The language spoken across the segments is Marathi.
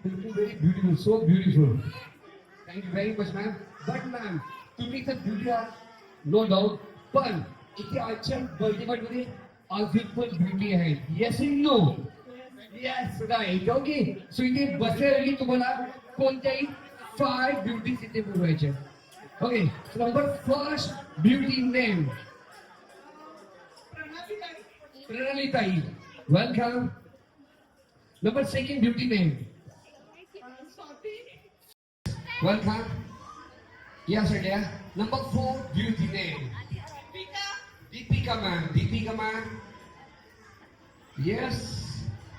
looking very beautiful, so beautiful. Thank you very much, ma'am. But ma'am, तुम्ही तर ब्युटी आहात, नो डाऊट. पण इथे आजच्या बर्थडेमध्ये अजून पण ब्युटी आहे. Yes no? Yes right. Okay. So इथे बसलेली तुम्हाला कोणत्याही 5 ब्युटीज इथे बोलवायच्या. ओके. नंबर फर्स्ट ब्युटी नेम प्रणलिताई. Welcome. Number second beauty name. Welcome. Yes, sir. Number 4 beauty name. Deepika ma'am. Deepika ma'am. Yes.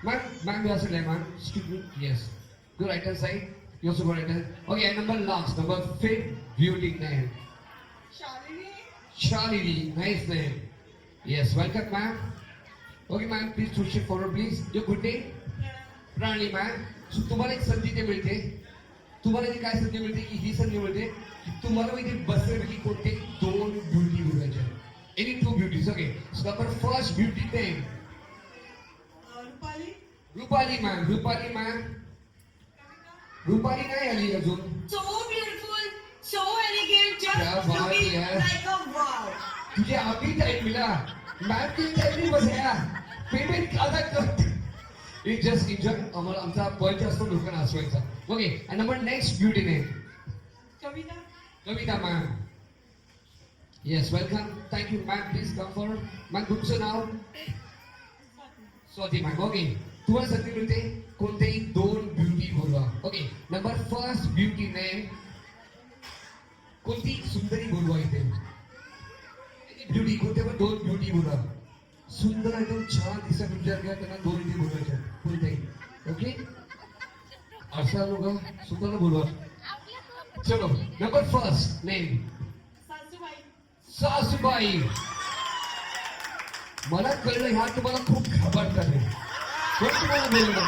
Ma'am, yes, sir, ma'am. Excuse me. Yes. Good right hand side. You also go right hand. Okay, and number last, number 5th beauty name. Shalini. Nice name. Yes, welcome ma'am. Okay ma'am, please push it forward please. Your good day. प्रणाली मॅम. तुम्हाला एक संधी ते मिळते. तुम्हाला ती काय संधी मिळते की ही संधी मिळते की तुम्हाला इथे बसण्यापैकी कोणते 2 ब्युटी बोलायचे. Any 2 beauties. Okay. So number first beauty name Rupali ma'am. Rupali ma'am. Rupali नाही आली अजून. So beautiful, so elegant, just क्या बात looking है. like a wow. तुझे अभी टाइम मिला. मॅम की टाइम बस या पेमेंट आधा कर. It just enjoy. आम्हाला आमचा पॉइंट असतो लोकांना हसवायचा. ओके. आणि number next beauty name Kavita ma'am. Yes welcome. Thank you ma'am. Please come forward. Ma'am तुमचं नाव स्वाती मॅम. ओके. तुम्हाला संधी मिळते कोणतेही 2 ब्युटी बोलवा. Okay. Number first beauty name कोणती सुंदरी बोलवा इथे. ब्युटी कोणते पण 2 ब्युटी बोलवा. सुंदर एकदम छान दिसत विचार घ्या त्यांना 2 ब्युटी बोलवायच्या कोणत्याही. ओके. असा लोक स्वतःला बोलवा. चलो नंबर फर्स्ट नेम सासूबाई. मला कळलं ह्या तुम्हाला खूप घाबरतात. कोण तुम्हाला बोललं.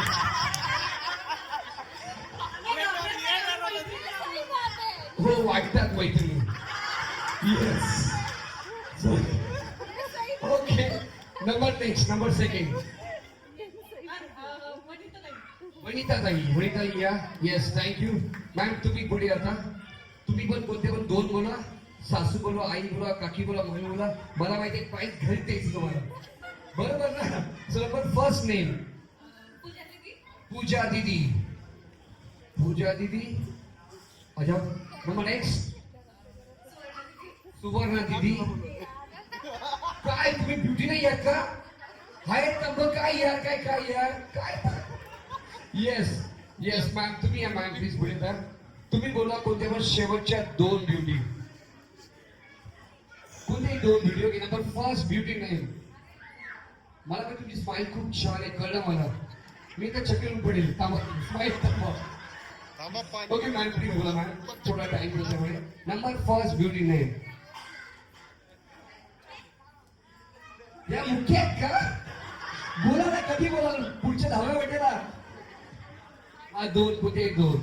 हो वाटतात मैत्रिणी. Yes. Okay. Number next number second वनिताताई. वनिताई या. Yes thank you ma'am. तुम्ही पुढे आता. तुम्ही पण कोणते पण 2 बोला. सासू बोला, आई बोला, काकी बोला, मम्मी बोला. मला माहिती आहे पाहिजे घरी तेच तुम्हाला. बरोबर ना. सो नंबर फर्स्ट नेम पूजा दीदी. पूजा दीदी. अच्छा. नंबर नेक्स्ट सुवर्णा दीदी. काय तुम्ही ब्युटी नाही आहेत का. हाय मग काय यार काय काय यार काय. Yes yes ma'am. तुम्ही या मॅम प्लीज पुढे तर. तुम्ही बोला कोणत्या पण शेवटच्या 2 ब्युटी. कोणत्याही 2 beauty. Okay. Number first beauty name. मला पण तुमची स्माइल खूप छान आहे कळलं मला. मी तर चक्करून पडेल. स्माइल थांबा. ओके मॅम प्लीज बोला मॅम. थोडा टाइम त्याच्यामुळे. Number first beauty name. या मुख्य आहेत का. बोला ना कधी बोला पुढच्या 10व्या वाटेला. हा 2 कुठे 2.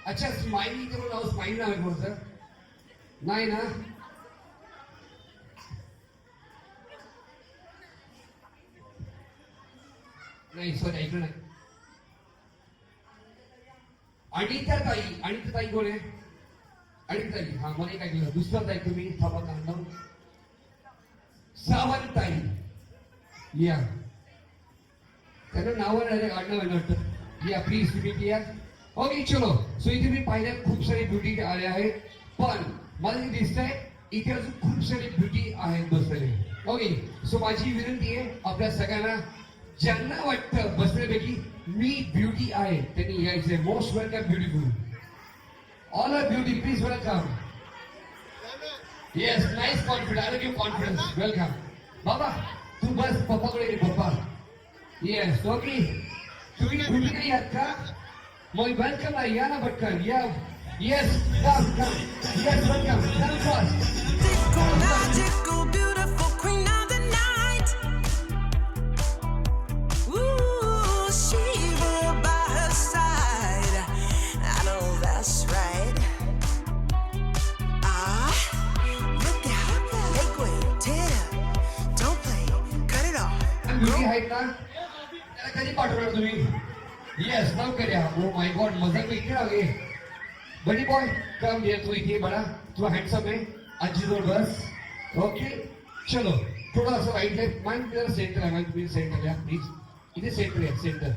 अच्छा स्माइली करून नाव स्माइल नाव आहे कोणतं नाही ना. नाही सॉरी ऐकलं नाही. अनिता ताई. अनिता ताई कोण आहे. अनिता ताई. हा मला काय केलं दुसरा ताई तुम्ही थांबा काढून. सावंताई. या त्यांना नावं नाही आडनाव वाटतं. या प्लीज तुम्ही या. ओके चलो. सो इथे मी पाहिल्या खूप सारी ब्युटी आले आहेत. पण मला जे दिसतंय इथे अजून खूप सारी ब्युटी आहेत बसलेले. ओके. सो माझी विनंती आहे आपल्या सगळ्यांना ज्यांना वाटतं बसण्यापैकी मी ब्युटी आहे त्यांनी यायचंय. Most welcome beautiful. All are beauty please welcome. Yes, nice confidence. I give confidence. Welcome. बाबा तू बस पप्पाकडे ये पप्पा. Yes, okay. तुम्ही ब्युटी नाही आहात का. मग वेलकम आहे. या ना पटकन या. Yes, come. Yes, welcome. Come first. Magical, beautiful queen of the night. Ooh, Shiva by her side. I know that's right. Look at her, make way, tear, don't play, cut it off. Beauty आहेत ना त्याला कधी पाठवणार तुम्ही. येस लवकर या ओ माय गॉड मजा तो इथे आगे बडी बॉय कम ये तू इथे बडा तू हँडसम आहे आजी जवळ बस ओके चलो थोडं असं राईट लेफ्ट माइंड जरा सेंटर आहे तुम्ही सेंटर या प्लीज इथे सेंटर आहे सेंटर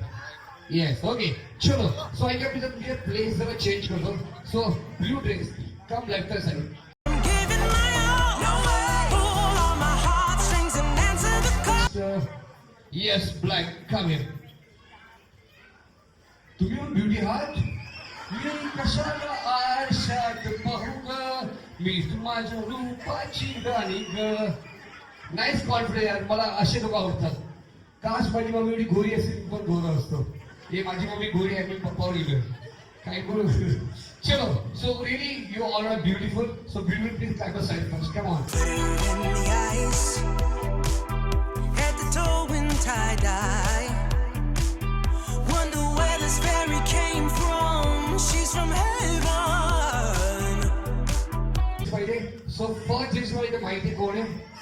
येस ओके चलो सो ऐका मी तुझे प्लेस जरा चेंज करतो so blue dress come left side I'm giving my all. No way. Pull on my heartstrings and answer the call. Yes black come here तुम्ही ब्युटी हार्ट मी कशाला आरशात पाहू ग मी माझ्या रूपाची गाणी ग नाईस कॉन्फिडन्स यार मला असे लोक आवडतात काश माझी मम्मी एवढी गोरी असेल मी पण गोरा असतो हे माझी मम्मी गोरी आहे मी पप्पावर गेलो काय करू चलो so really you all are beautiful so beautiful please clap a side first come on In the ice, head to toe in tie dye. Wonder where this fairy came from. She's from heaven. पहिले सो फर्स्ट लिस्ट मध्ये माहिती कोण आहे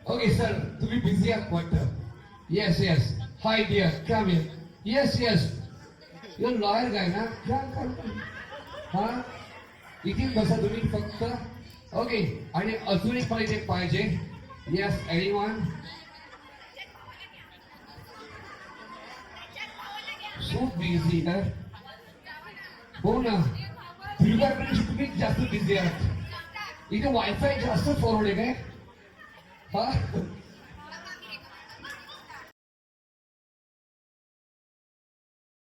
ओके सर तुम्ही बिझी आहात वाटतं yes yes hi dear come here yes yes you lawyer guy ना क्या हा इथे बसा तुम्ही फक्त ओके आणि अजून एक मला इथे पाहिजे येस एनीवन सो बिझी यार हो ना दुर्गा तुम्ही जास्त बिझी आहात इथे वायफाय जास्त फॉरवर्ड आहे काय हा